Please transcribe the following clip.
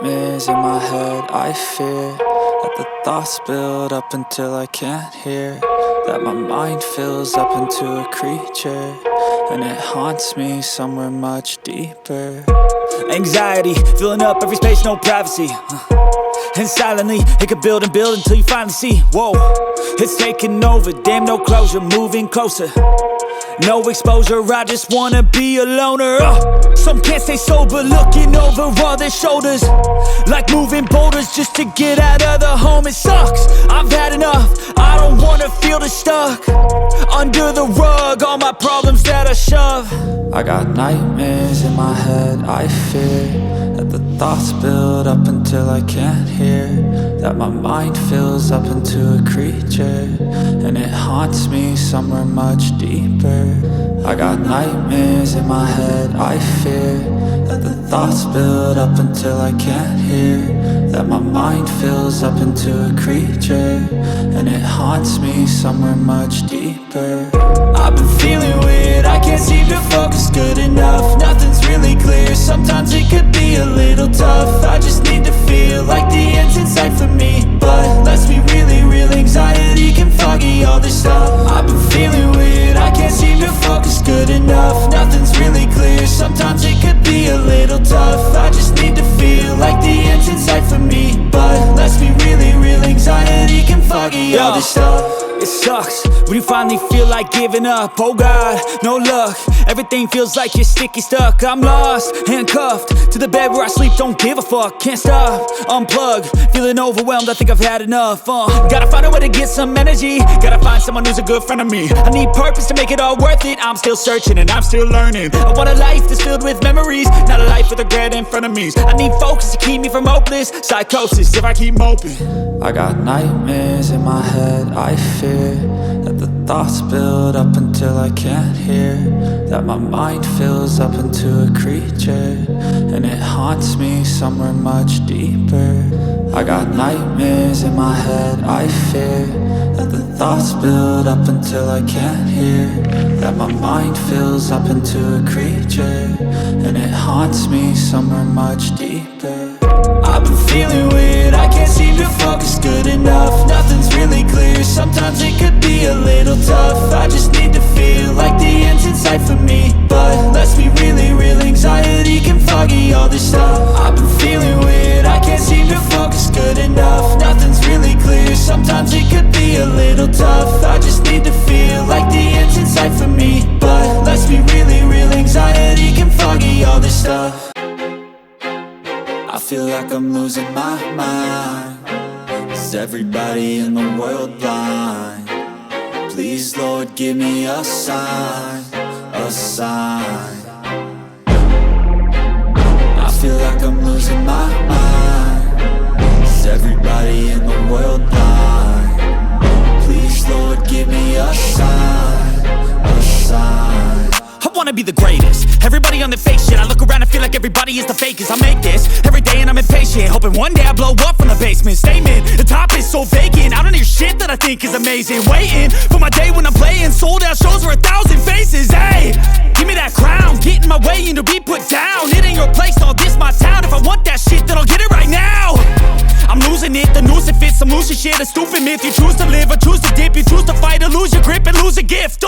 nightmares in my head. I fear that the thoughts build up until I can't hear, that my mind fills up into a creature, and it haunts me somewhere much deeper. Anxiety, filling up every space, no privacy. And silently, it could build and build until you finally see, whoa, it's taking over, damn no closure, moving closer. No exposure, I just wanna be a loner. Some can't stay sober, looking over all their shoulders, like moving boulders just to get out of the home. It sucks, I've had enough, I don't wanna feel the stuck under the rug, all my problems that I shove. I got nightmares in my head. I fear that the thoughts build up until I can't hear, that my mind fills up into a creature, and it haunts me somewhere much deeper. I got nightmares in my head. I fear that the thoughts build up until I can't hear, that my mind fills up into a creature, and it haunts me somewhere much deeper. I've been feeling weird, I can't seem to focus good enough. Nothing's really clear, sometimes it could be a little tough. I just need to feel like the end's in sight for me, but let's be really real, anxiety can foggy all this stuff. I've been feeling weird, I can't seem to focus good enough. Nothing's really clear, sometimes it could be a little tough. I just need to feel like the end's in sight for me, but let's be really real, anxiety can foggy all this stuff. It sucks when you finally feel like giving up. Oh God, no luck, everything feels like you're sticky stuck. I'm lost, handcuffed to the bed where I sleep, don't give a fuck. Can't stop, unplug, feeling overwhelmed, I think I've had enough. Gotta find a way to get some energy, gotta find someone who's a good friend of me. I need purpose to make it all worth it, I'm still searching and I'm still learning. I want a life that's filled with memories, not a life with regret and frenemies. I need focus to keep me from hopeless psychosis if I keep moping. I got nightmares in my head. I fear that the thoughts build up until I can't hear, that my mind fills up into a creature, and it haunts me somewhere much deeper. I got nightmares in my head. I fear that the thoughts build up until I can't hear, that my mind fills up into a creature, and it haunts me somewhere much deeper. I've been feeling weird, I can't seem to focus good enough. Nothing's really clear, sometimes it could be a little tough. I just need to feel like the end's in sight for me, but let's be really real, anxiety can foggy all this stuff. I've been feeling weird, I can't seem to focus good enough. Nothing's really clear, sometimes it could be a little tough. I just need to feel like the end's in sight for me, but let's be really real, anxiety can foggy all this stuff. I feel like I'm losing my mind. Is everybody in the world blind? Please, Lord, give me a sign, a sign. I feel like I'm losing my mind. Is everybody in the world blind? Please, Lord, give me a sign, a sign. I wanna be the greatest, everybody on their fake shit. I look around and feel like everybody is the fakest. I make this every day and I'm impatient, hoping one day I blow up from the basement. Statement, the top is so vacant, I don't hear shit that I think is amazing. Waiting for my day when I'm playing sold out shows for 1,000 faces. Hey, give me that crown, get in my way and to be put down. It ain't your place, all this my town. If I want that shit, then I'll get it right now. I'm losing it, the noose it fits, I'm losing shit. A stupid myth, you choose to live or choose to dip. You choose to fight or lose your grip and lose a gift.